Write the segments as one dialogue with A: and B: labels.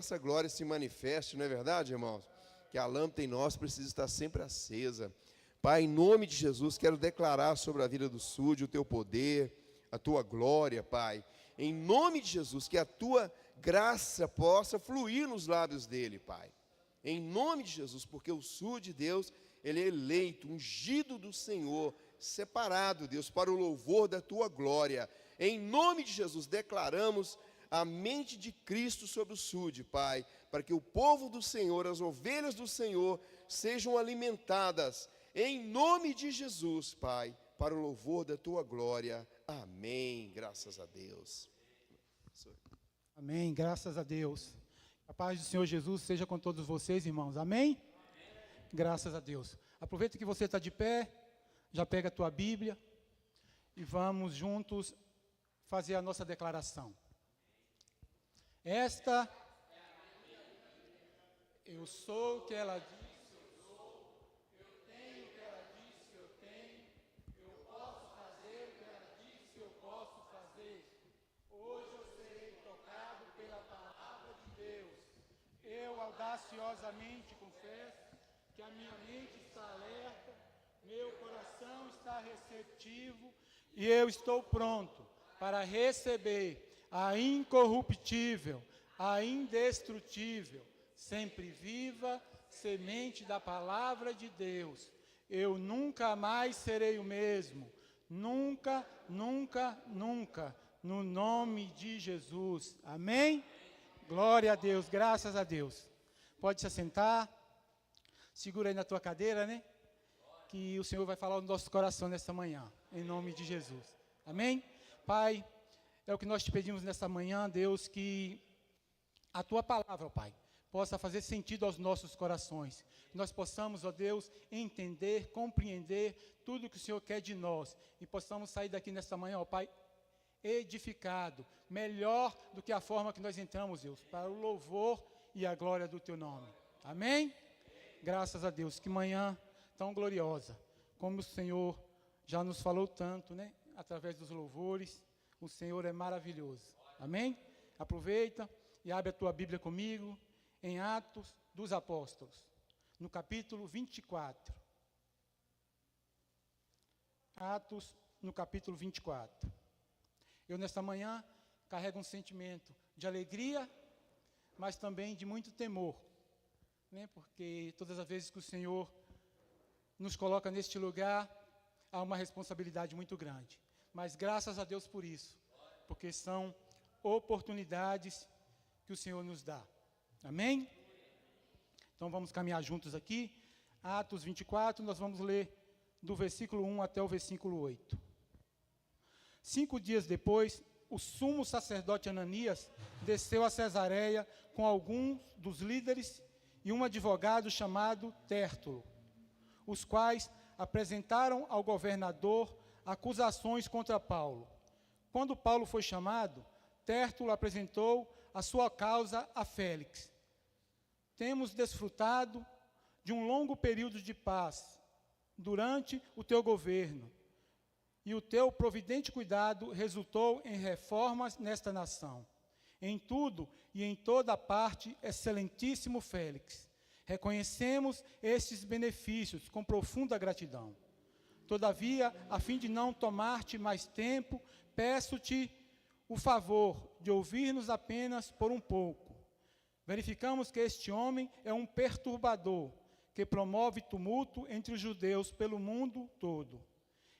A: essa glória se manifeste, não é verdade, irmãos? Que a lâmpada em nós precisa estar sempre acesa. Pai, em nome de Jesus, quero declarar sobre a vida do Súdio o teu poder, a tua glória, Pai. Em nome de Jesus, que a tua graça possa fluir nos lábios dele, Pai. Em nome de Jesus, porque o Súdio de Deus, ele é eleito, ungido do Senhor, separado, Deus, para o louvor da tua glória. Em nome de Jesus, declaramos a mente de Cristo sobre o Súdio, Pai, para que o povo do Senhor, as ovelhas do Senhor, sejam alimentadas, em nome de Jesus, Pai, para o louvor da tua glória. Amém. Graças a Deus.
B: Amém. Graças a Deus. A paz do Senhor Jesus seja com todos vocês, irmãos. Amém? Amém. Graças a Deus. Aproveita que você está de pé, já pega a tua Bíblia e vamos juntos fazer a nossa declaração. Esta, eu sou o que ela disse, eu sou, eu tenho o que ela disse, eu tenho, eu posso fazer o que ela disse, eu posso fazer. Hoje eu serei tocado pela palavra de Deus. Eu audaciosamente confesso que a minha mente está alerta, meu coração está receptivo e eu estou pronto para receber a incorruptível, a indestrutível, sempre viva semente da palavra de Deus. Eu nunca mais serei o mesmo. Nunca, nunca, nunca. No nome de Jesus. Amém? Glória a Deus, graças a Deus. Pode se assentar. Segura aí na tua cadeira, né? Que o Senhor vai falar no nosso coração nessa manhã. Em nome de Jesus. Amém? Pai, é o que nós te pedimos nessa manhã, Deus, que a tua palavra, ó Pai, possa fazer sentido aos nossos corações. Que nós possamos, ó Deus, entender, compreender tudo que o Senhor quer de nós. E possamos sair daqui nessa manhã, ó Pai, edificado, melhor do que a forma que nós entramos, Deus, para o louvor e a glória do teu nome. Amém? Graças a Deus. Que manhã tão gloriosa. Como o Senhor já nos falou tanto, né? Através dos louvores. O Senhor é maravilhoso. Amém? Aproveita e abre a tua Bíblia comigo em Atos dos Apóstolos, no capítulo 24. Atos, no capítulo 24. Eu, nesta manhã, carrego um sentimento de alegria, mas também de muito temor, né? Porque todas as vezes que o Senhor nos coloca neste lugar, há uma responsabilidade muito grande. Mas graças a Deus por isso, porque são oportunidades que o Senhor nos dá. Amém? Então vamos caminhar juntos aqui. Atos 24, nós vamos ler do versículo 1 até o versículo 8. 5 dias depois, o sumo sacerdote Ananias desceu a Cesareia com alguns dos líderes e um advogado chamado Tértulo, os quais apresentaram ao governador acusações contra Paulo. Quando Paulo foi chamado, Tértulo apresentou a sua causa a Félix. Temos desfrutado de um longo período de paz durante o teu governo, e o teu providente cuidado resultou em reformas nesta nação. Em tudo e em toda parte, excelentíssimo Félix, reconhecemos estes benefícios com profunda gratidão. Todavia, a fim de não tomar-te mais tempo, peço-te o favor de ouvir-nos apenas por um pouco. Verificamos que este homem é um perturbador, que promove tumulto entre os judeus pelo mundo todo.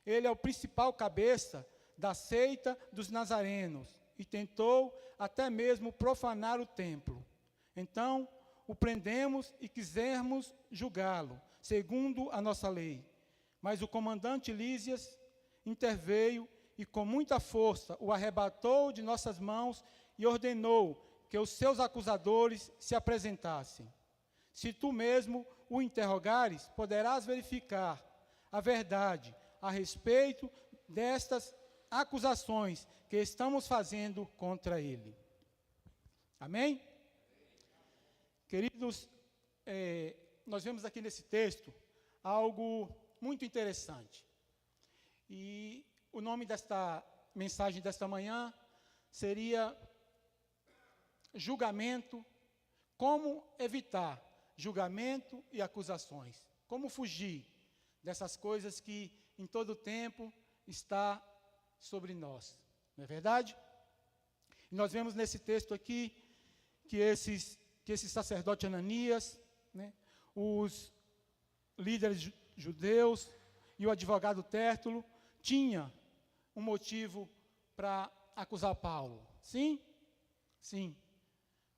B: Ele é o principal cabeça da seita dos nazarenos e tentou até mesmo profanar o templo. Então, o prendemos e quisermos julgá-lo, segundo a nossa lei. Mas o comandante Lísias interveio e com muita força o arrebatou de nossas mãos e ordenou que os seus acusadores se apresentassem. Se tu mesmo o interrogares, poderás verificar a verdade a respeito destas acusações que estamos fazendo contra ele. Amém? Queridos, nós vemos aqui nesse texto algo muito interessante. E o nome desta mensagem desta manhã seria julgamento como evitar julgamento e acusações, como fugir dessas coisas que em todo tempo está sobre nós, não é verdade? E nós vemos nesse texto aqui que esse sacerdote Ananias, né, os líderes judeus e o advogado Tértulo tinha um motivo para acusar Paulo. Sim? Sim.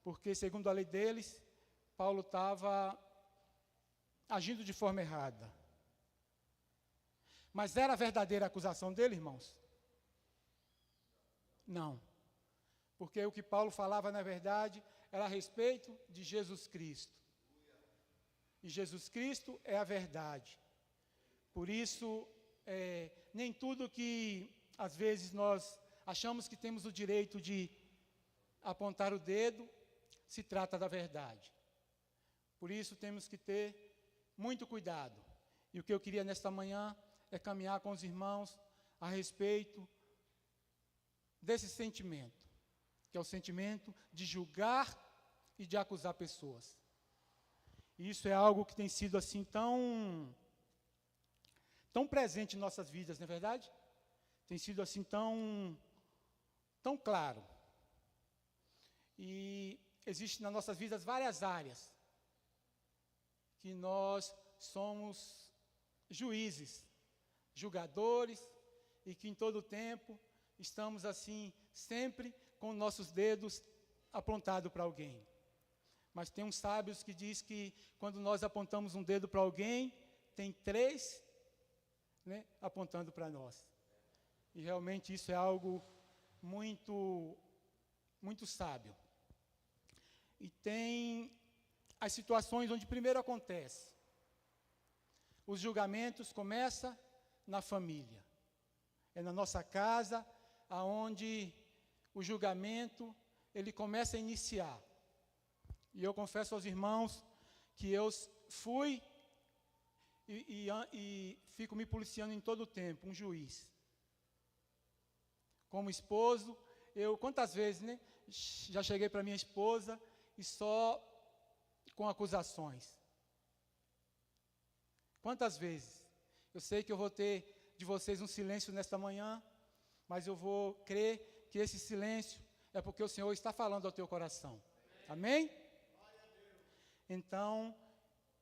B: Porque, segundo a lei deles, Paulo estava agindo de forma errada. Mas era a verdadeira acusação dele, irmãos? Não. Porque o que Paulo falava, na verdade, era a respeito de Jesus Cristo. E Jesus Cristo é a verdade. Por isso, nem tudo que, às vezes, nós achamos que temos o direito de apontar o dedo, se trata da verdade. Por isso, temos que ter muito cuidado. E o que eu queria nesta manhã é caminhar com os irmãos a respeito desse sentimento, que é o sentimento de julgar e de acusar pessoas. E isso é algo que tem sido assim tão presente em nossas vidas, não é verdade? Tem sido assim tão claro. E existem nas nossas vidas várias áreas que nós somos juízes, julgadores, e que em todo o tempo estamos assim, sempre com nossos dedos apontados para alguém. Mas tem uns sábios que diz que quando nós apontamos um dedo para alguém, tem 3, né, apontando para nós. E realmente isso é algo muito, muito sábio. E tem as situações onde primeiro acontece. Os julgamentos começam na família. É na nossa casa aonde o julgamento ele começa a iniciar. E eu confesso aos irmãos que eu fui e fico me policiando em todo o tempo, um juiz. Como esposo, quantas vezes, né, já cheguei para minha esposa e só com acusações. Quantas vezes? Eu sei que eu vou ter de vocês um silêncio nesta manhã, mas eu vou crer que esse silêncio é porque o Senhor está falando ao teu coração. Amém? Então,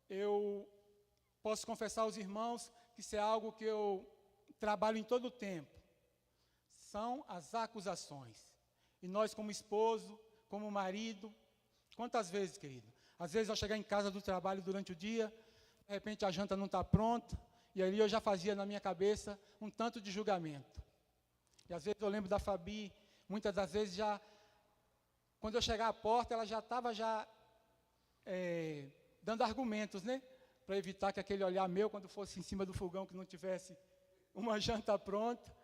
B: eu posso confessar aos irmãos que isso é algo que eu trabalho em todo o tempo. São as acusações. E nós, como esposo, como marido, quantas vezes, querido? Às vezes eu chegar em casa do trabalho durante o dia, de repente a janta não está pronta, e ali eu já fazia na minha cabeça um tanto de julgamento. E às vezes eu lembro da Fabi, muitas das vezes já, quando eu chegar à porta, ela já estava dando argumentos, né? Para evitar que aquele olhar meu, quando fosse em cima do fogão, que não tivesse uma janta pronta,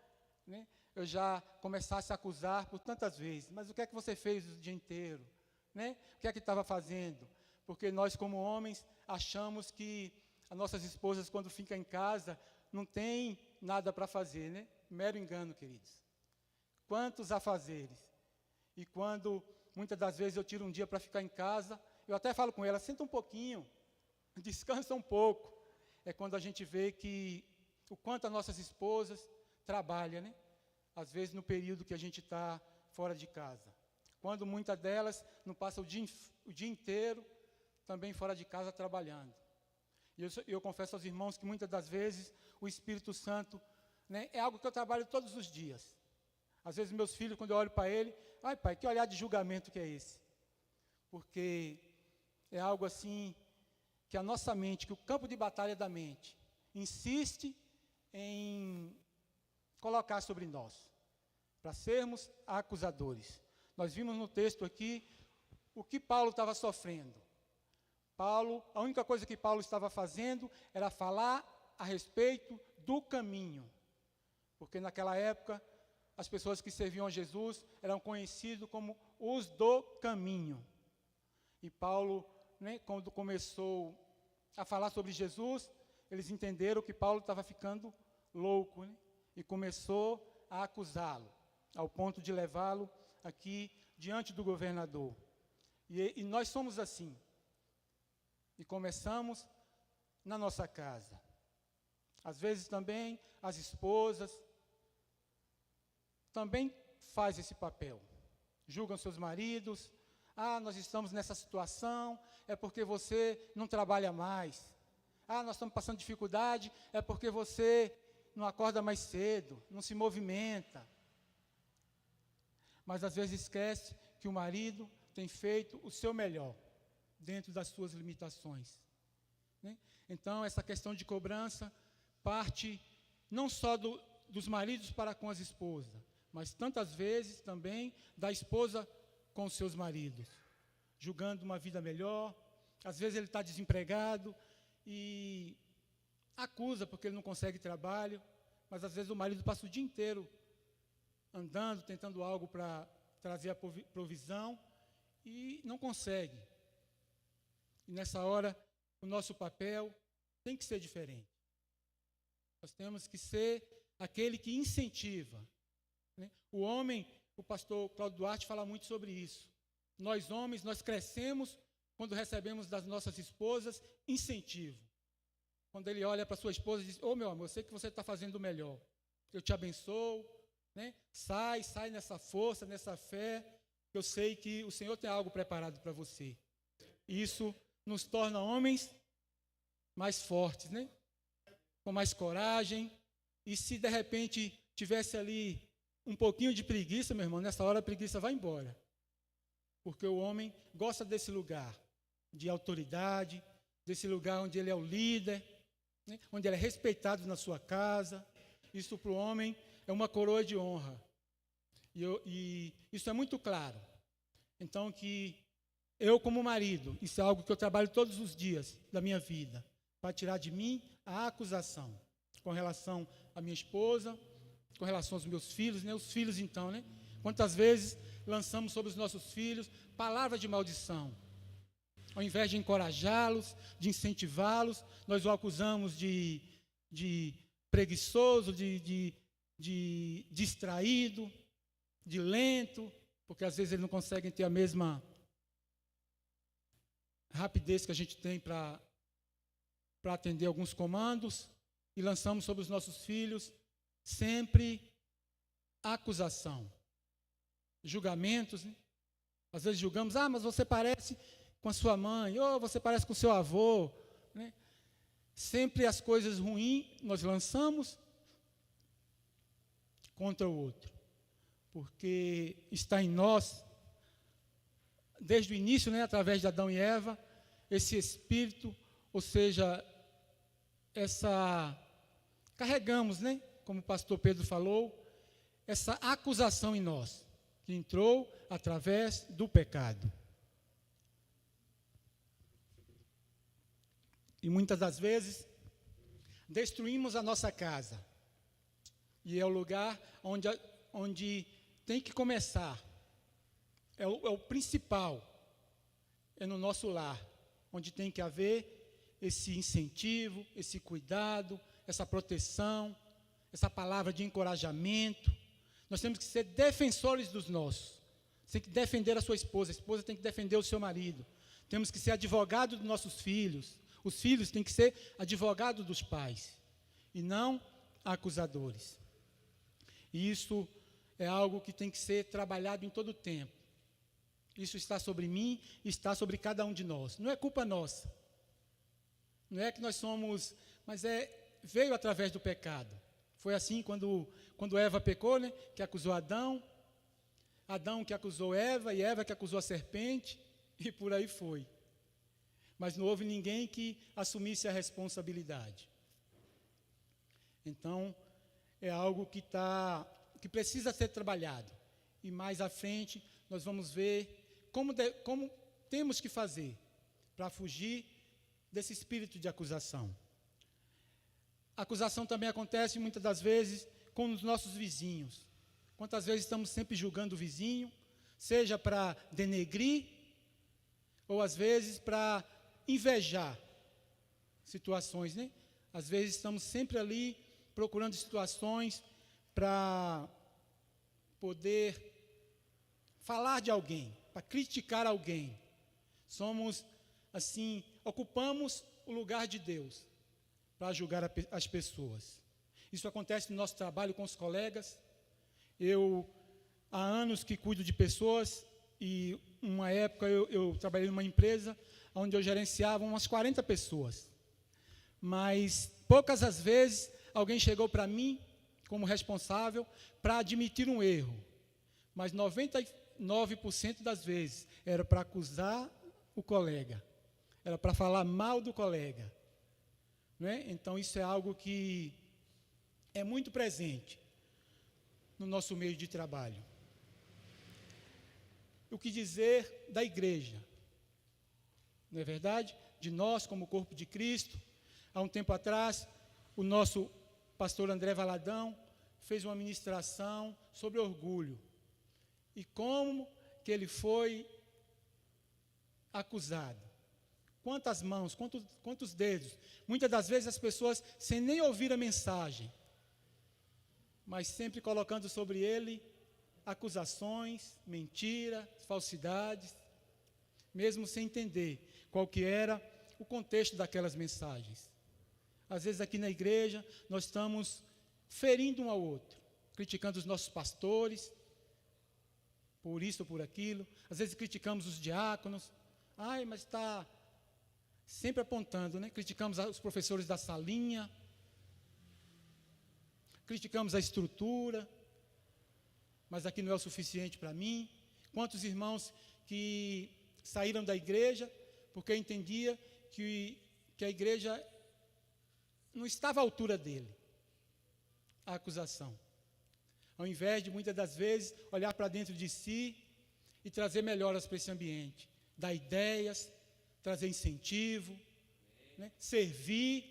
B: né? Eu já começasse a acusar por tantas vezes. Mas o que é que você fez o dia inteiro? Né? O que é que estava fazendo? Porque nós, como homens, achamos que as nossas esposas, quando ficam em casa, não tem nada para fazer, né? Mero engano, queridos. Quantos afazeres. E quando, muitas das vezes, eu tiro um dia para ficar em casa, eu até falo com ela, senta um pouquinho, descansa um pouco. É quando a gente vê que o quanto as nossas esposas trabalham, né? Às vezes no período que a gente está fora de casa. Quando muitas delas não passam o dia inteiro também fora de casa trabalhando. E eu confesso aos irmãos que muitas das vezes o Espírito Santo, né, é algo que eu trabalho todos os dias. Às vezes meus filhos, quando eu olho para ele, ai pai, que olhar de julgamento que é esse? Porque é algo assim que a nossa mente, que o campo de batalha da mente insiste em colocar sobre nós, para sermos acusadores. Nós vimos no texto aqui o que Paulo estava sofrendo. A única coisa que Paulo estava fazendo era falar a respeito do caminho. Porque naquela época, as pessoas que serviam a Jesus eram conhecidos como os do caminho. E Paulo, né, quando começou a falar sobre Jesus, eles entenderam que Paulo estava ficando louco, né? E começou a acusá-lo, ao ponto de levá-lo aqui diante do governador. E nós somos assim. E começamos na nossa casa. Às vezes também as esposas também fazem esse papel. Julgam seus maridos. Nós estamos nessa situação, é porque você não trabalha mais. Nós estamos passando dificuldade, é porque você não acorda mais cedo, não se movimenta. Mas às vezes esquece que o marido tem feito o seu melhor, dentro das suas limitações. Né? Então, essa questão de cobrança parte não só dos maridos para com as esposas, mas tantas vezes também da esposa com os seus maridos, julgando uma vida melhor. Às vezes ele está desempregado e acusa porque ele não consegue trabalho, mas às vezes o marido passa o dia inteiro andando, tentando algo para trazer a provisão e não consegue. E nessa hora, o nosso papel tem que ser diferente. Nós temos que ser aquele que incentiva. Né? O homem, o pastor Cláudio Duarte fala muito sobre isso. Nós homens, nós crescemos quando recebemos das nossas esposas incentivo. Quando ele olha para sua esposa e diz: meu amor, eu sei que você está fazendo o melhor. Eu te abençoo. Né? Sai nessa força, nessa fé. Eu sei que o Senhor tem algo preparado para você. Isso nos torna homens mais fortes, né? Com mais coragem. E se de repente tivesse ali um pouquinho de preguiça, meu irmão, nessa hora a preguiça vai embora. Porque o homem gosta desse lugar de autoridade, desse lugar onde ele é o líder, né? Onde ele é respeitado na sua casa. Isso para o homem é uma coroa de honra. E isso é muito claro. Então, que eu, como marido, isso é algo que eu trabalho todos os dias da minha vida, para tirar de mim a acusação com relação à minha esposa, com relação aos meus filhos, né? Os filhos, então, né? Quantas vezes lançamos sobre os nossos filhos palavras de maldição? Ao invés de encorajá-los, de incentivá-los, nós o acusamos de preguiçoso, de distraído, de lento, porque às vezes eles não conseguem ter a mesma rapidez que a gente tem para atender alguns comandos, e lançamos sobre os nossos filhos sempre acusação, julgamentos. Né? Às vezes julgamos: mas você parece com a sua mãe, ou você parece com o seu avô. Né? Sempre as coisas ruins nós lançamos contra o outro, porque está em nós, desde o início, né, através de Adão e Eva, esse espírito, ou seja, carregamos, né, como o pastor Pedro falou, essa acusação em nós, que entrou através do pecado. E muitas das vezes, destruímos a nossa casa. E é o lugar onde tem que começar. É o principal. É no nosso lar, onde tem que haver esse incentivo, esse cuidado, essa proteção, essa palavra de encorajamento. Nós temos que ser defensores dos nossos. Você tem que defender a esposa tem que defender o seu marido. Temos que ser advogado dos nossos filhos. Os filhos têm que ser advogados dos pais, e não acusadores. E isso é algo que tem que ser trabalhado em todo o tempo. Isso está sobre mim, está sobre cada um de nós. Não é culpa nossa. Não é que nós somos, mas veio através do pecado. Foi assim quando Eva pecou, né, que acusou Adão que acusou Eva, e Eva que acusou a serpente, e por aí foi. Mas não houve ninguém que assumisse a responsabilidade. Então, é algo que precisa ser trabalhado. E mais à frente, nós vamos ver como temos que fazer para fugir desse espírito de acusação. A acusação também acontece muitas das vezes com os nossos vizinhos. Quantas vezes estamos sempre julgando o vizinho, seja para denegrir, ou às vezes para invejar situações, né? Às vezes estamos sempre ali procurando situações para poder falar de alguém, para criticar alguém. Somos, assim, ocupamos o lugar de Deus para julgar as pessoas. Isso acontece no nosso trabalho com os colegas. Eu, há anos que cuido de pessoas, e uma época eu trabalhei numa empresa onde eu gerenciava umas 40 pessoas. Mas poucas as vezes alguém chegou para mim, como responsável, para admitir um erro. Mas 99% das vezes era para acusar o colega, era para falar mal do colega. Não é? Então, isso é algo que é muito presente no nosso meio de trabalho. O que dizer da igreja? Não é verdade? De nós, como corpo de Cristo. Há um tempo atrás, o nosso pastor André Valadão fez uma ministração sobre orgulho. E como que ele foi acusado. Quantas mãos, quantos dedos. Muitas das vezes as pessoas, sem nem ouvir a mensagem, mas sempre colocando sobre ele acusações, mentiras, falsidades, mesmo sem entender qual que era o contexto daquelas mensagens. Às vezes aqui na igreja nós estamos ferindo um ao outro, criticando os nossos pastores, por isso ou por aquilo. Às vezes criticamos os diáconos. Ai, mas está sempre apontando, né? Criticamos os professores da salinha, criticamos a estrutura, mas aqui não é o suficiente para mim. Quantos irmãos que saíram da igreja porque entendia que a igreja não estava à altura dele, a acusação. Ao invés de, muitas das vezes, olhar para dentro de si e trazer melhoras para esse ambiente, dar ideias, trazer incentivo, né? Servir,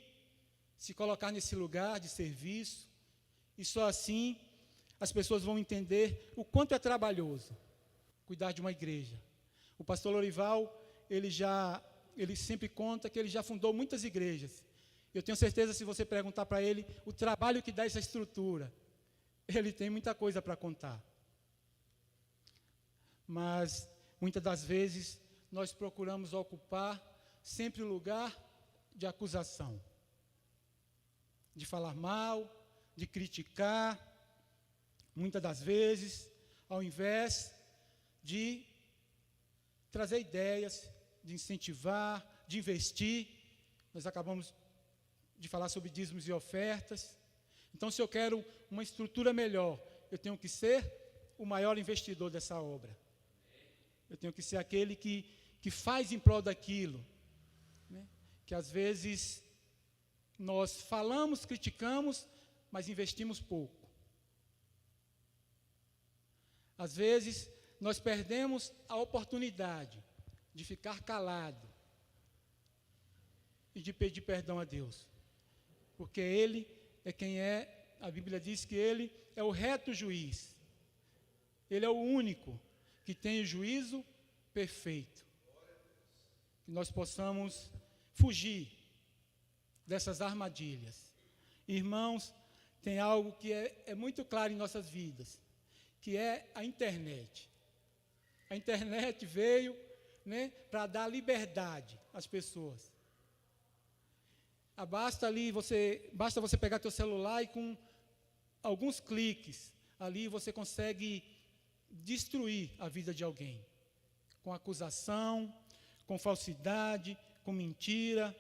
B: se colocar nesse lugar de serviço, e só assim as pessoas vão entender o quanto é trabalhoso cuidar de uma igreja. O pastor Lorival, ele sempre conta que ele já fundou muitas igrejas. Eu tenho certeza, se você perguntar para ele o trabalho que dá essa estrutura, ele tem muita coisa para contar. Mas, muitas das vezes, nós procuramos ocupar sempre o lugar de acusação, de falar mal, de criticar, muitas das vezes, ao invés de trazer ideias, de incentivar, de investir. Nós acabamos de falar sobre dízimos e ofertas. Então, se eu quero uma estrutura melhor, eu tenho que ser o maior investidor dessa obra. Eu tenho que ser aquele que faz em prol daquilo, né? Que às vezes nós falamos, criticamos, mas investimos pouco. Às vezes nós perdemos a oportunidade de ficar calado e de pedir perdão a Deus, porque Ele é quem é, a Bíblia diz que Ele é o reto juiz. Ele é o único que tem o juízo perfeito. Que nós possamos fugir dessas armadilhas. Irmãos, tem algo que é muito claro em nossas vidas, que é a internet. A internet veio, né, para dar liberdade às pessoas. Basta você pegar teu celular e com alguns cliques, ali você consegue destruir a vida de alguém. Com acusação, com falsidade, com mentira,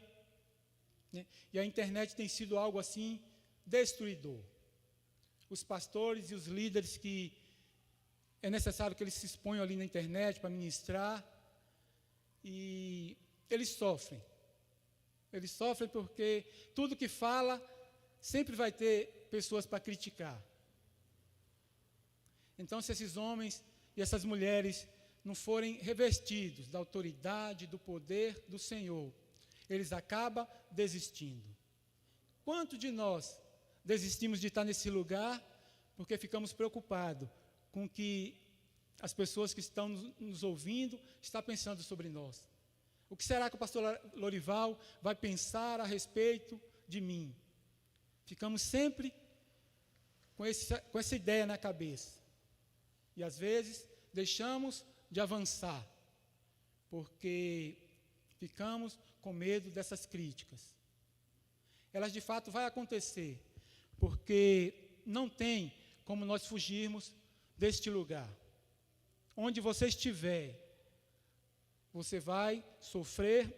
B: né? E a internet tem sido algo assim destruidor. Os pastores e os líderes que é necessário que eles se exponham ali na internet para ministrar, e eles sofrem. Eles sofrem porque tudo que fala sempre vai ter pessoas para criticar. Então, se esses homens e essas mulheres não forem revestidos da autoridade, do poder do Senhor, eles acabam desistindo. Quanto de nós desistimos de estar nesse lugar porque ficamos preocupados com o que as pessoas que estão nos ouvindo estão pensando sobre nós? O que será que o pastor Lorival vai pensar a respeito de mim? Ficamos sempre com essa ideia na cabeça. E às vezes deixamos de avançar, porque ficamos com medo dessas críticas. Elas de fato vão acontecer, porque não tem como nós fugirmos deste lugar. Onde você estiver, você vai sofrer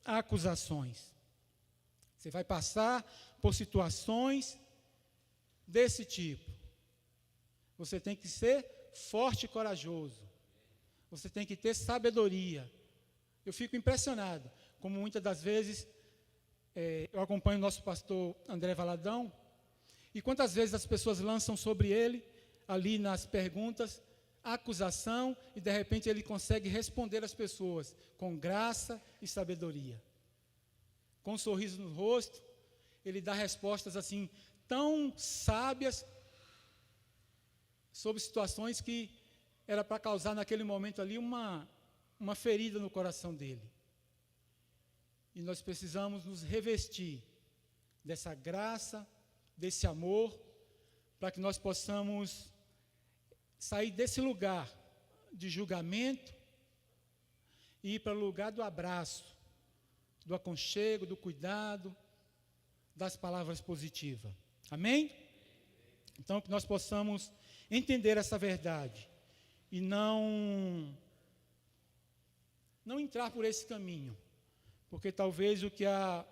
B: acusações. Você vai passar por situações desse tipo. Você tem que ser forte e corajoso. Você tem que ter sabedoria. Eu fico impressionado, como muitas das vezes eu acompanho o nosso pastor André Valadão, e quantas vezes as pessoas lançam sobre ele, ali nas perguntas, acusação, e de repente ele consegue responder às pessoas com graça e sabedoria. Com um sorriso no rosto, ele dá respostas assim, tão sábias, sobre situações que era para causar naquele momento ali uma ferida no coração dele. E nós precisamos nos revestir dessa graça, desse amor, para que nós possamos sair desse lugar de julgamento e ir para o lugar do abraço, do aconchego, do cuidado, das palavras positivas. Amém? Então, que nós possamos entender essa verdade e não entrar por esse caminho, porque talvez o que a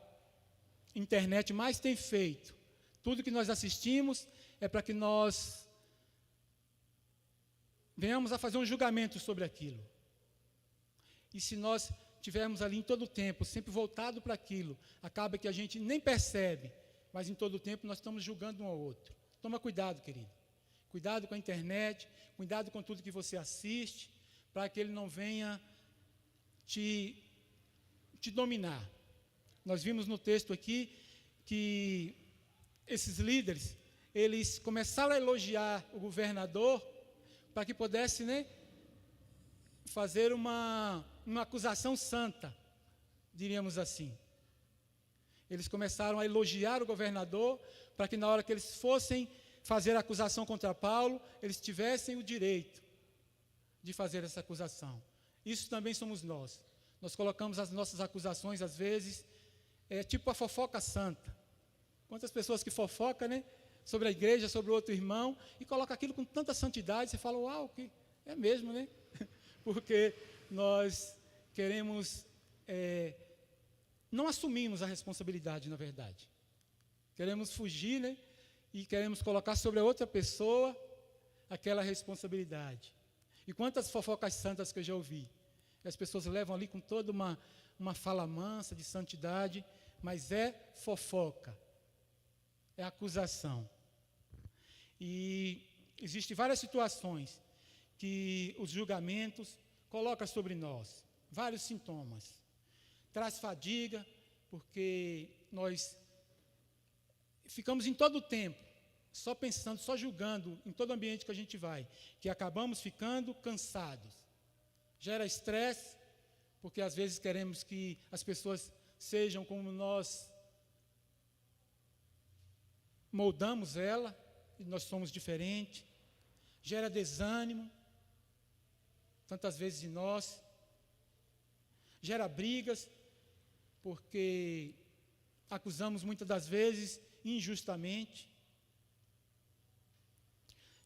B: internet mais tem feito, tudo que nós assistimos é para que nós venhamos a fazer um julgamento sobre aquilo. E se nós tivermos ali em todo o tempo, sempre voltado para aquilo, acaba que a gente nem percebe, mas em todo o tempo nós estamos julgando um ao outro. Toma cuidado, querido. Cuidado com a internet, cuidado com tudo que você assiste, para que ele não venha te dominar. Nós vimos no texto aqui que esses líderes, eles começaram a elogiar o governador para que pudesse, fazer uma acusação santa, diríamos assim. Eles começaram a elogiar o governador para que na hora que eles fossem fazer a acusação contra Paulo, eles tivessem o direito de fazer essa acusação. Isso também somos nós. Nós colocamos as nossas acusações, às vezes, tipo a fofoca santa. Quantas pessoas que fofocam, sobre a igreja, sobre o outro irmão, e colocam aquilo com tanta santidade, você fala, uau, que é mesmo, Porque nós queremos, não assumimos a responsabilidade, na verdade. Queremos fugir, e queremos colocar sobre a outra pessoa aquela responsabilidade. E quantas fofocas santas que eu já ouvi. As pessoas levam ali com toda uma fala mansa de santidade, mas é fofoca, é acusação. E existem várias situações que os julgamentos colocam sobre nós, vários sintomas. Traz fadiga, porque nós ficamos em todo o tempo, só pensando, só julgando, em todo ambiente que a gente vai, que acabamos ficando cansados. Gera estresse, porque às vezes queremos que as pessoas sejam como nós moldamos ela, e nós somos diferentes. Gera desânimo, tantas vezes em nós. Gera brigas, porque acusamos muitas das vezes injustamente.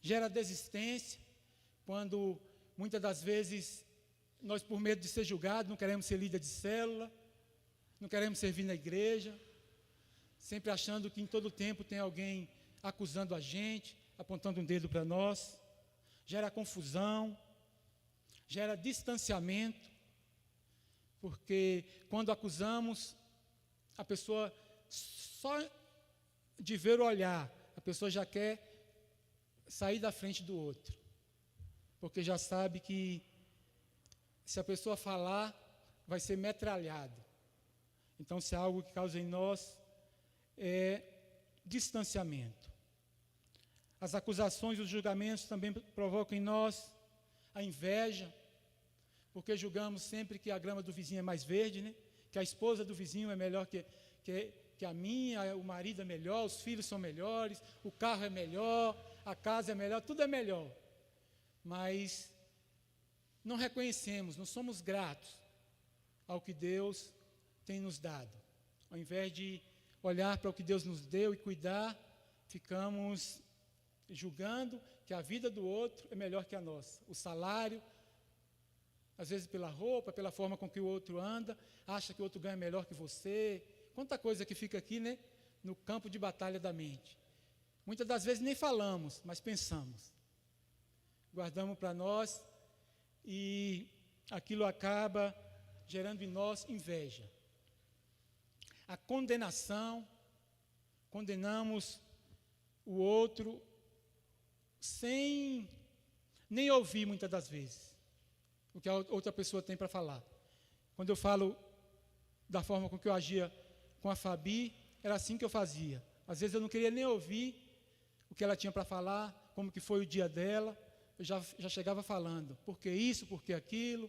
B: Gera desistência, quando muitas das vezes nós, por medo de ser julgados, não queremos ser líder de célula, não queremos servir na igreja, sempre achando que em todo tempo tem alguém acusando a gente, apontando um dedo para nós. Gera confusão, gera distanciamento, porque quando acusamos, a pessoa, só de ver o olhar, a pessoa já quer sair da frente do outro, porque já sabe que se a pessoa falar, vai ser metralhado. Então, se é algo que causa em nós, é distanciamento. As acusações e os julgamentos também provocam em nós a inveja, porque julgamos sempre que a grama do vizinho é mais verde, que a esposa do vizinho é melhor que a minha, o marido é melhor, os filhos são melhores, o carro é melhor, a casa é melhor, tudo é melhor. Mas não reconhecemos, não somos gratos ao que Deus tem nos dado. Ao invés de olhar para o que Deus nos deu e cuidar, ficamos julgando que a vida do outro é melhor que a nossa. O salário, às vezes pela roupa, pela forma com que o outro anda, acha que o outro ganha melhor que você. Quanta coisa que fica aqui, né, no campo de batalha da mente. Muitas das vezes nem falamos, mas pensamos. Guardamos para nós e aquilo acaba gerando em nós inveja. A condenação, condenamos o outro sem nem ouvir muitas das vezes o que a outra pessoa tem para falar. Quando eu falo da forma com que eu agia com a Fabi, era assim que eu fazia. Às vezes eu não queria nem ouvir o que ela tinha para falar, como que foi o dia dela, eu já chegava falando, por que isso, por que aquilo,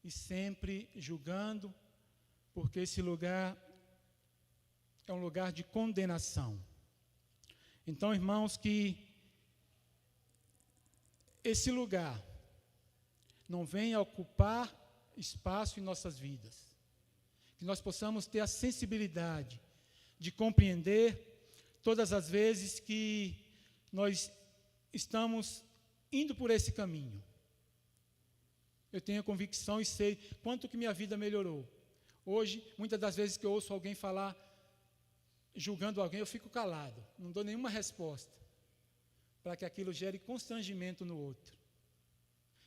B: e sempre julgando, porque esse lugar é um lugar de condenação. Então, irmãos, que esse lugar não venha ocupar espaço em nossas vidas. Que nós possamos ter a sensibilidade de compreender todas as vezes que nós estamos indo por esse caminho. Eu tenho a convicção e sei quanto que minha vida melhorou. Hoje, muitas das vezes que eu ouço alguém falar, julgando alguém, eu fico calado, não dou nenhuma resposta, para que aquilo gere constrangimento no outro.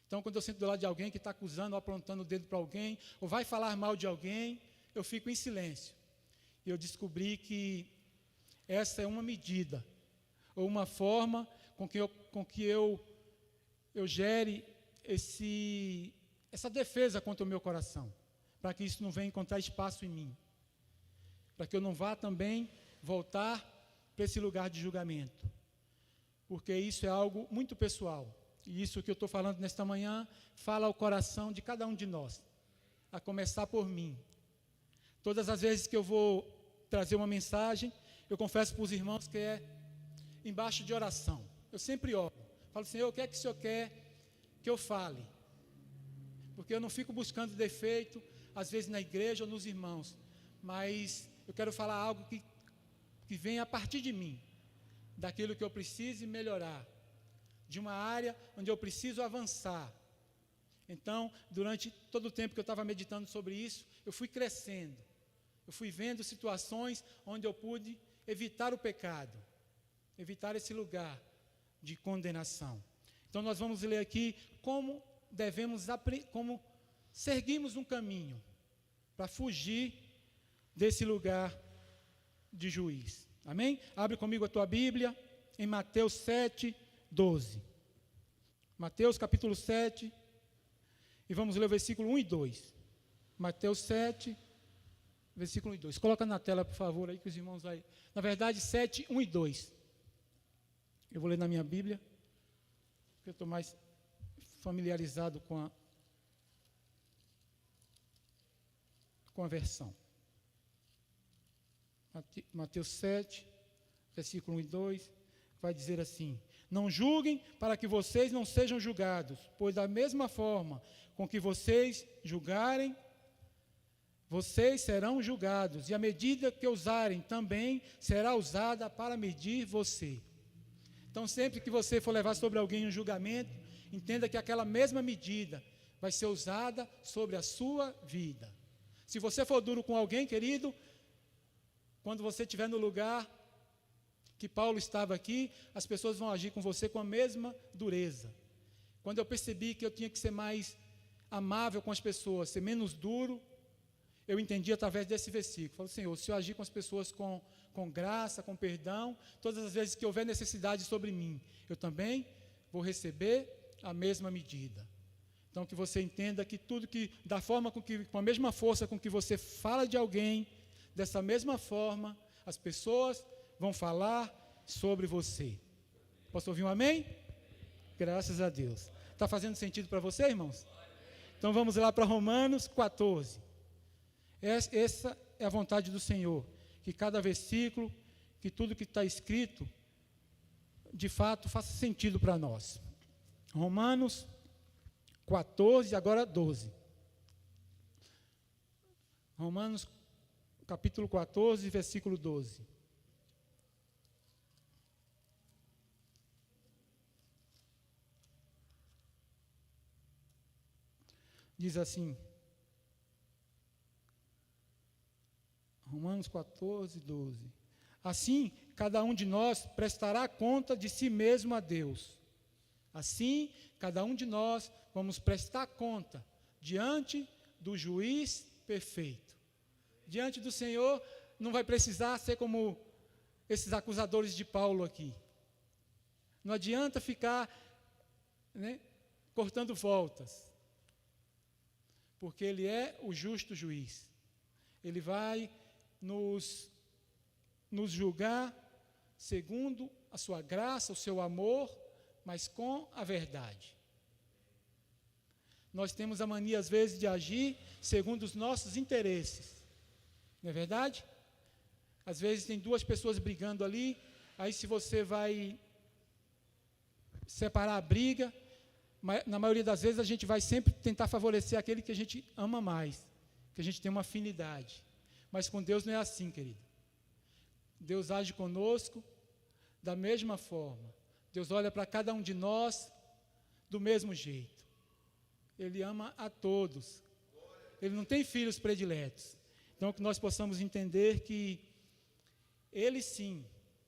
B: Então, quando eu sento do lado de alguém que está acusando ou apontando o dedo para alguém, ou vai falar mal de alguém, eu fico em silêncio. E eu descobri que essa é uma medida, ou uma forma com que eu gere essa defesa contra o meu coração, para que isso não venha encontrar espaço em mim, para que eu não vá também voltar para esse lugar de julgamento, porque isso é algo muito pessoal, e isso que eu estou falando nesta manhã, fala ao coração de cada um de nós, a começar por mim. Todas as vezes que eu vou trazer uma mensagem, eu confesso para os irmãos que é embaixo de oração. Eu sempre oro, falo, Senhor, o que é que o Senhor quer que eu fale? Porque eu não fico buscando defeito, às vezes na igreja ou nos irmãos, mas eu quero falar algo que venha a partir de mim, daquilo que eu preciso melhorar, de uma área onde eu preciso avançar. Então, durante todo o tempo que eu estava meditando sobre isso, eu fui crescendo, eu fui vendo situações onde eu pude evitar o pecado, evitar esse lugar de condenação. Então, nós vamos ler aqui como como seguimos um caminho para fugir desse lugar de juiz. Amém? Abre comigo a tua Bíblia em Mateus 7, 12. Mateus capítulo 7, e vamos ler o versículo 1 e 2. Mateus 7, versículo 1 e 2. Coloca na tela, por favor, aí que os irmãos vai. Na verdade, 7, 1 e 2. Eu vou ler na minha Bíblia, porque eu estou mais familiarizado com a versão. Mateus 7, versículo 1 e 2, vai dizer assim: não julguem para que vocês não sejam julgados, pois da mesma forma com que vocês julgarem, vocês serão julgados, e a medida que usarem também será usada para medir você. Então, sempre que você for levar sobre alguém um julgamento, entenda que aquela mesma medida vai ser usada sobre a sua vida. Se você for duro com alguém, querido, quando você estiver no lugar que Paulo estava aqui, as pessoas vão agir com você com a mesma dureza. Quando eu percebi que eu tinha que ser mais amável com as pessoas, ser menos duro, eu entendi através desse versículo. Falei, Senhor, se eu agir com as pessoas com graça, com perdão, todas as vezes que houver necessidade sobre mim, eu também vou receber a mesma medida. Então, que você entenda que tudo que, da forma com a mesma força com que você fala de alguém, dessa mesma forma, as pessoas vão falar sobre você. Posso ouvir um amém? Graças a Deus. Está fazendo sentido para você, irmãos? Então, vamos lá para Romanos 14. Essa é a vontade do Senhor, que cada versículo, que tudo que está escrito, de fato, faça sentido para nós. Romanos 14, agora 12. Romanos capítulo 14, versículo 12. Diz assim, Romanos 14, 12. Assim, cada um de nós prestará conta de si mesmo a Deus. Assim, cada um de nós vamos prestar conta diante do juiz perfeito. Diante do Senhor, não vai precisar ser como esses acusadores de Paulo aqui. Não adianta ficar, cortando voltas. Porque Ele é o justo juiz. Ele vai nos julgar segundo a sua graça, o seu amor, mas com a verdade. Nós temos a mania, às vezes, de agir segundo os nossos interesses. Não é verdade? Às vezes tem duas pessoas brigando ali, aí se você vai separar a briga, na maioria das vezes a gente vai sempre tentar favorecer aquele que a gente ama mais, que a gente tem uma afinidade. Mas com Deus não é assim, querido. Deus age conosco da mesma forma. Deus olha para cada um de nós do mesmo jeito. Ele ama a todos. Ele não tem filhos prediletos. Então, que nós possamos entender que Ele sim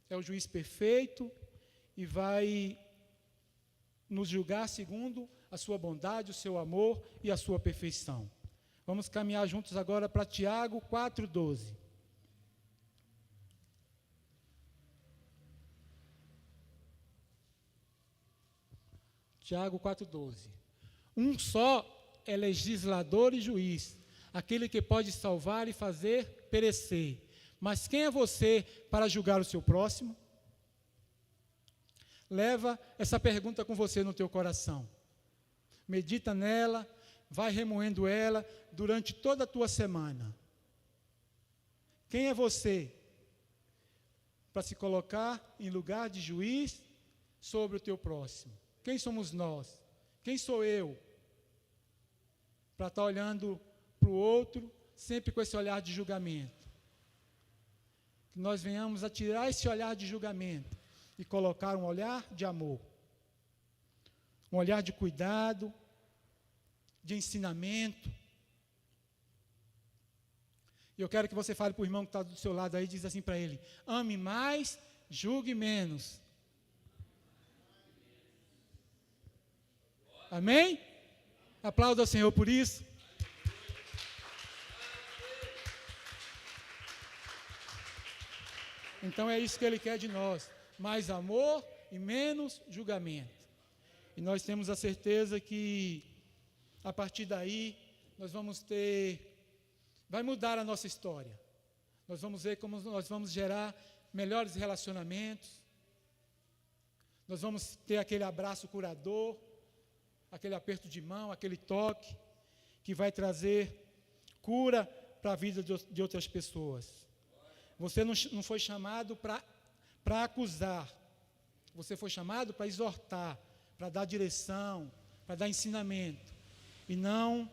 B: é o juiz perfeito e vai nos julgar segundo a sua bondade, o seu amor e a sua perfeição. Vamos caminhar juntos agora para Tiago 4,12. Tiago 4,12. Um só é legislador e juiz, aquele que pode salvar e fazer perecer. Mas quem é você para julgar o seu próximo? Leva essa pergunta com você no teu coração. Medita nela, vai remoendo ela durante toda a tua semana. Quem é você para se colocar em lugar de juiz sobre o teu próximo? Quem somos nós? Quem sou eu para estar olhando para o outro sempre com esse olhar de julgamento? Que nós venhamos a tirar esse olhar de julgamento e colocar um olhar de amor, um olhar de cuidado, de ensinamento. E eu quero que você fale para o irmão que está do seu lado aí, diz assim para ele: ame mais, julgue menos. Amém? Aplauda ao Senhor por isso. Então é isso que Ele quer de nós, mais amor e menos julgamento. E nós temos a certeza que, a partir daí, nós vamos vai mudar a nossa história. Nós vamos ver como nós vamos gerar melhores relacionamentos, nós vamos ter aquele abraço curador, aquele aperto de mão, aquele toque, que vai trazer cura para a vida de outras pessoas. Você não foi chamado para acusar, você foi chamado para exortar, para dar direção, para dar ensinamento, e não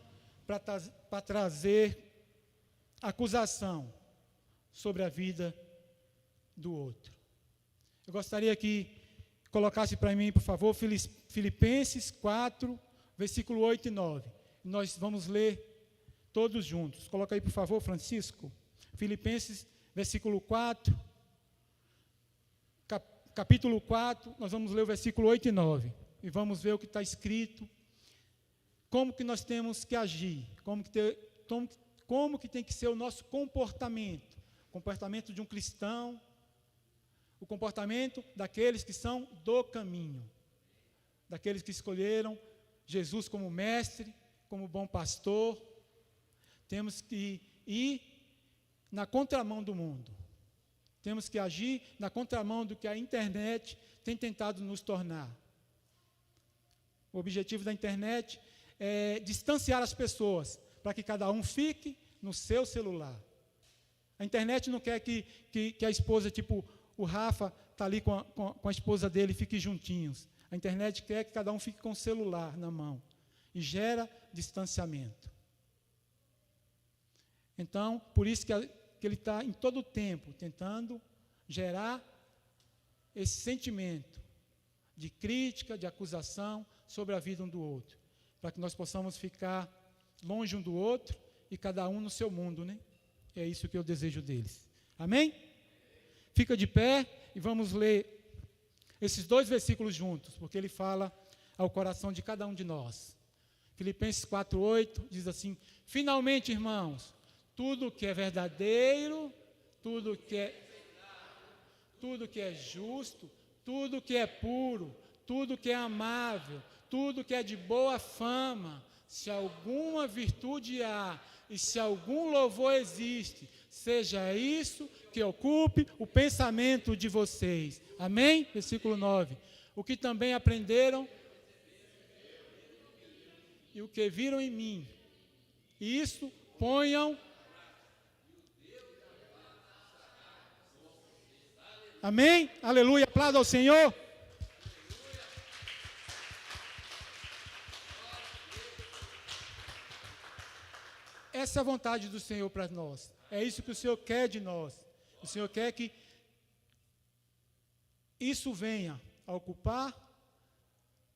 B: para trazer acusação sobre a vida do outro. Eu gostaria que colocasse para mim, por favor, Filipenses 4, versículo 8 e 9. Nós vamos ler todos juntos. Coloca aí, por favor, Francisco. Filipenses, versículo 4, capítulo 4, nós vamos ler o versículo 8 e 9. E vamos ver o que está escrito, como que nós temos que agir, como que tem que ser o nosso comportamento, o comportamento de um cristão, o comportamento daqueles que são do caminho, daqueles que escolheram Jesus como mestre, como bom pastor. Temos que ir na contramão do mundo. Temos que agir na contramão do que a internet tem tentado nos tornar. O objetivo da internet é distanciar as pessoas, para que cada um fique no seu celular. A internet não quer que a esposa, tipo o Rafa, está ali com a esposa dele e fiquem juntinhos. A internet quer que cada um fique com o celular na mão. E gera distanciamento. Então, por isso que ele está em todo o tempo tentando gerar esse sentimento de crítica, de acusação sobre a vida um do outro, para que nós possamos ficar longe um do outro e cada um no seu mundo, né? É isso que eu desejo deles. Amém? Fica de pé e vamos ler esses 2 versículos juntos, porque ele fala ao coração de cada um de nós. Filipenses 4:8 diz assim: finalmente, irmãos, tudo que é verdadeiro, tudo que é justo, tudo que é puro, tudo que é amável, tudo que é de boa fama, se alguma virtude há e se algum louvor existe, seja isso que ocupe o pensamento de vocês. Amém? Versículo 9. O que também aprenderam e o que viram em mim, isso ponham. Amém? Aleluia, aplauda ao Senhor. Essa é a vontade do Senhor para nós. É isso que o Senhor quer de nós. O Senhor quer que isso venha a ocupar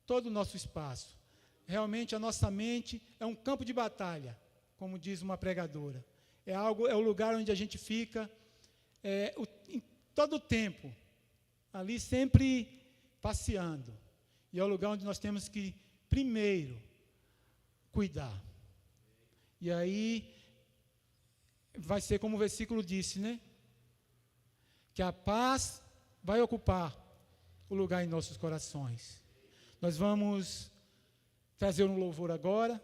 B: todo o nosso espaço. Realmente a nossa mente é um campo de batalha, como diz uma pregadora. É o lugar onde a gente fica em todo o tempo, ali sempre passeando. E é o lugar onde nós temos que, primeiro, cuidar. E aí, vai ser como o versículo disse, né? Que a paz vai ocupar o lugar em nossos corações. Nós vamos trazer um louvor agora,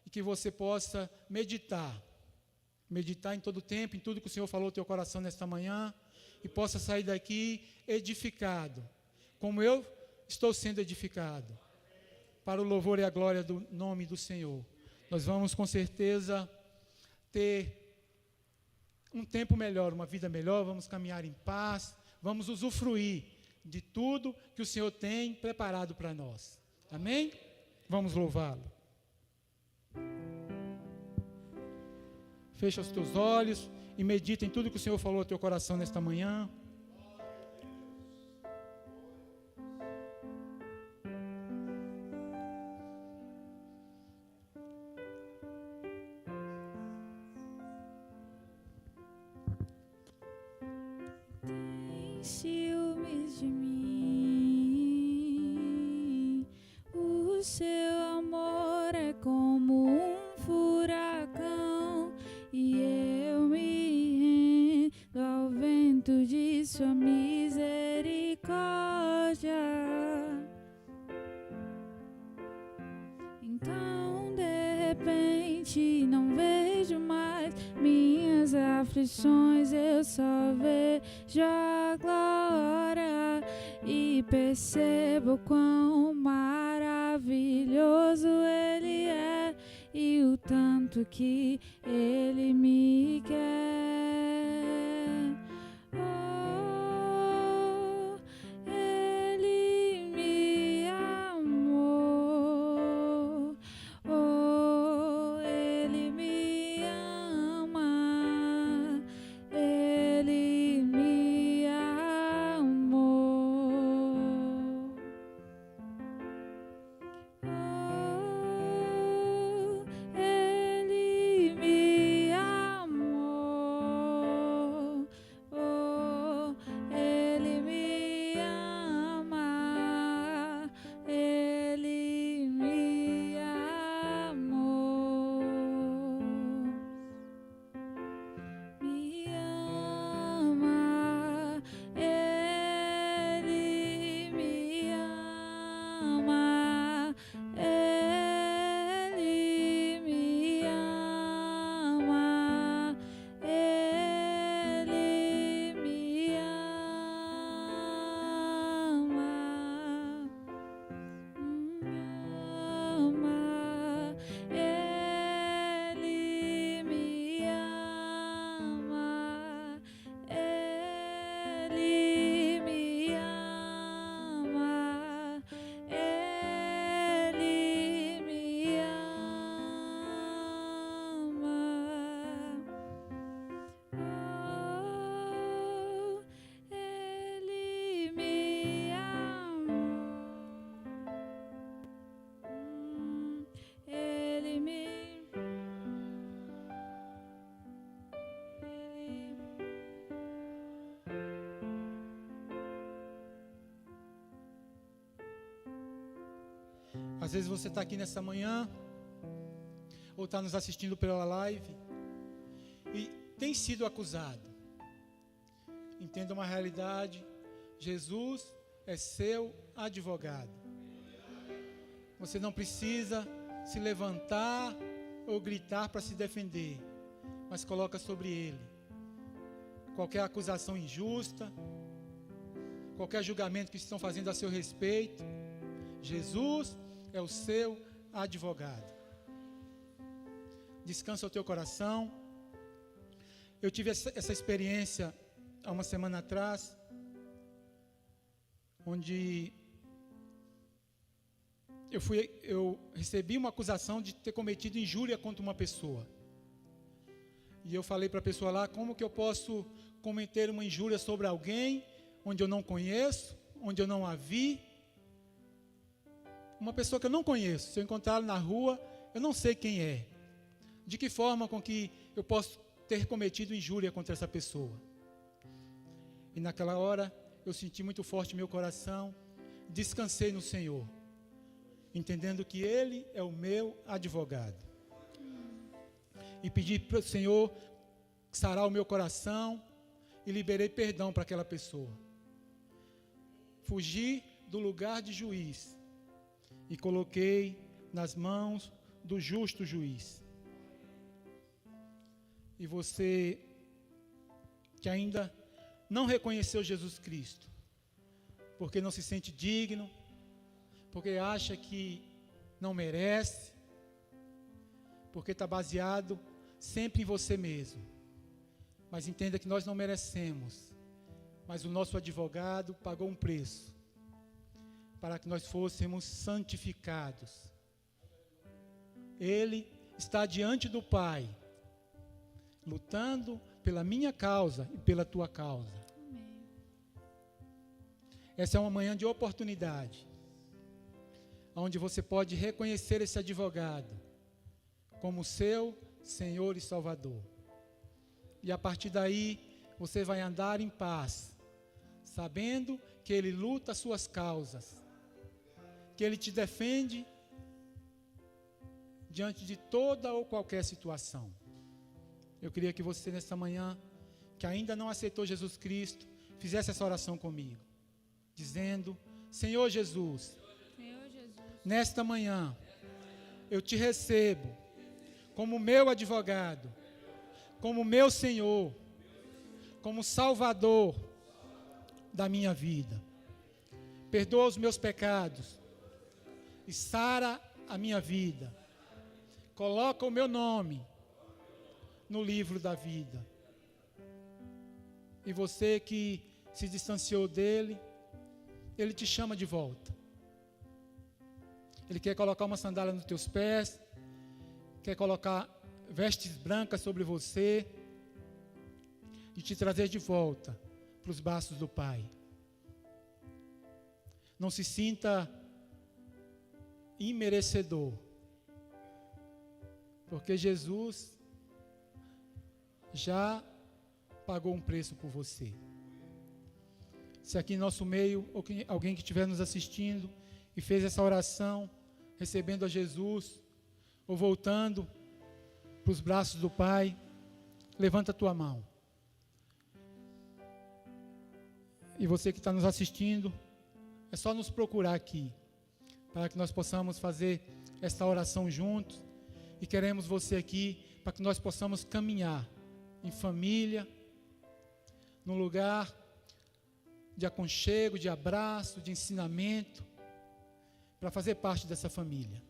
B: e que você possa meditar em todo o tempo, em tudo que o Senhor falou no teu coração nesta manhã, e possa sair daqui edificado, como eu estou sendo edificado, para o louvor e a glória do nome do Senhor. Nós vamos com certeza ter um tempo melhor, uma vida melhor, vamos caminhar em paz, vamos usufruir de tudo que o Senhor tem preparado para nós. Amém? Vamos louvá-lo. Fecha os teus olhos e medita em tudo que o Senhor falou ao teu coração nesta manhã.
C: Tem ciúmes de mim, o seu amor é como um furacão, e eu me rendo ao vento de sua misericórdia. Então, de repente, não vejo mais minhas aflições, eu só vejo a glória e percebo quão maravilhoso Ele é e o tanto que Ele me quer. Oh, Ele me amou. Oh, Ele me ama. Ele me amou. Oh, Ele me
B: Às vezes você está aqui nessa manhã, ou está nos assistindo pela live, e tem sido acusado. Entenda uma realidade: Jesus é seu advogado. Você não precisa se levantar ou gritar para se defender, mas coloca sobre ele qualquer acusação injusta, qualquer julgamento que estão fazendo a seu respeito. Jesus é o seu advogado. Descansa o teu coração. Eu tive essa experiência há uma semana atrás, onde eu recebi uma acusação de ter cometido injúria contra uma pessoa. E eu falei para a pessoa lá: como que eu posso cometer uma injúria sobre alguém onde eu não conheço, onde eu não a vi? Uma pessoa que eu não conheço, se eu encontrá-la na rua, eu não sei quem é. De que forma com que eu posso ter cometido injúria contra essa pessoa? E naquela hora, eu senti muito forte meu coração, descansei no Senhor, entendendo que Ele é o meu advogado. E pedi para o Senhor sarar o meu coração e liberei perdão para aquela pessoa. Fugi do lugar de juiz e coloquei nas mãos do justo juiz. E você que ainda não reconheceu Jesus Cristo, porque não se sente digno, porque acha que não merece, porque está baseado sempre em você mesmo. Mas entenda que nós não merecemos, mas o nosso advogado pagou um preço para que nós fôssemos santificados. Ele está diante do Pai, lutando pela minha causa e pela tua causa.
C: Amém.
B: Essa é uma manhã de oportunidade, onde você pode reconhecer esse advogado como seu Senhor e Salvador. E a partir daí, você vai andar em paz, sabendo que Ele luta as suas causas, que Ele te defende diante de toda ou qualquer situação. Eu queria que você, nessa manhã, que ainda não aceitou Jesus Cristo, fizesse essa oração comigo, dizendo: Senhor Jesus,
C: Senhor Jesus,
B: nesta manhã, eu te recebo como meu advogado, como meu Senhor, como Salvador da minha vida. Perdoa os meus pecados e sara a minha vida. Coloca o meu nome no livro da vida. E você que se distanciou dele, ele te chama de volta. Ele quer colocar uma sandália nos teus pés, quer colocar vestes brancas sobre você e te trazer de volta para os braços do Pai. Não se sinta imerecedor, porque Jesus já pagou um preço por você. Se aqui em nosso meio, ou alguém que estiver nos assistindo e fez essa oração, recebendo a Jesus, ou voltando para os braços do Pai, levanta a tua mão. E você que está nos assistindo, é só nos procurar aqui, para que nós possamos fazer esta oração juntos. E queremos você aqui, para que nós possamos caminhar em família, num lugar de aconchego, de abraço, de ensinamento, para fazer parte dessa família.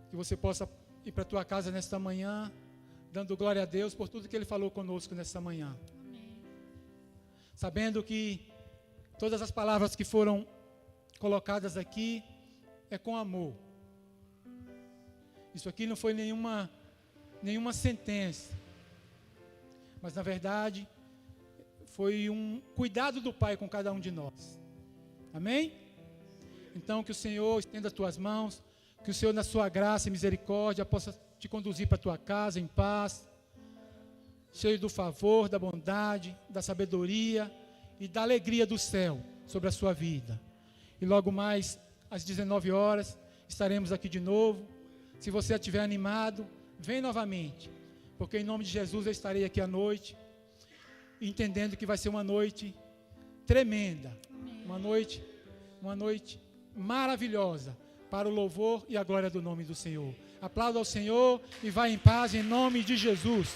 B: Que você possa ir para a tua casa nesta manhã, dando glória a Deus por tudo que Ele falou conosco nesta manhã.
C: amém.
B: Sabendo que todas as palavras que foram colocadas aqui é com amor. Isso aqui não foi nenhuma sentença, mas na verdade foi um cuidado do Pai com cada um de nós. Amém? Então que o Senhor estenda as tuas mãos, que o Senhor na sua graça e misericórdia possa te conduzir para a tua casa em paz, cheio do favor, da bondade, da sabedoria e da alegria do céu sobre a sua vida. E logo mais, às 19 horas, estaremos aqui de novo. Se você estiver animado, vem novamente. Porque em nome de Jesus eu estarei aqui à noite, entendendo que vai ser uma noite tremenda. Uma noite maravilhosa para o louvor e a glória do nome do Senhor. Aplauda ao Senhor e vá em paz em nome de Jesus.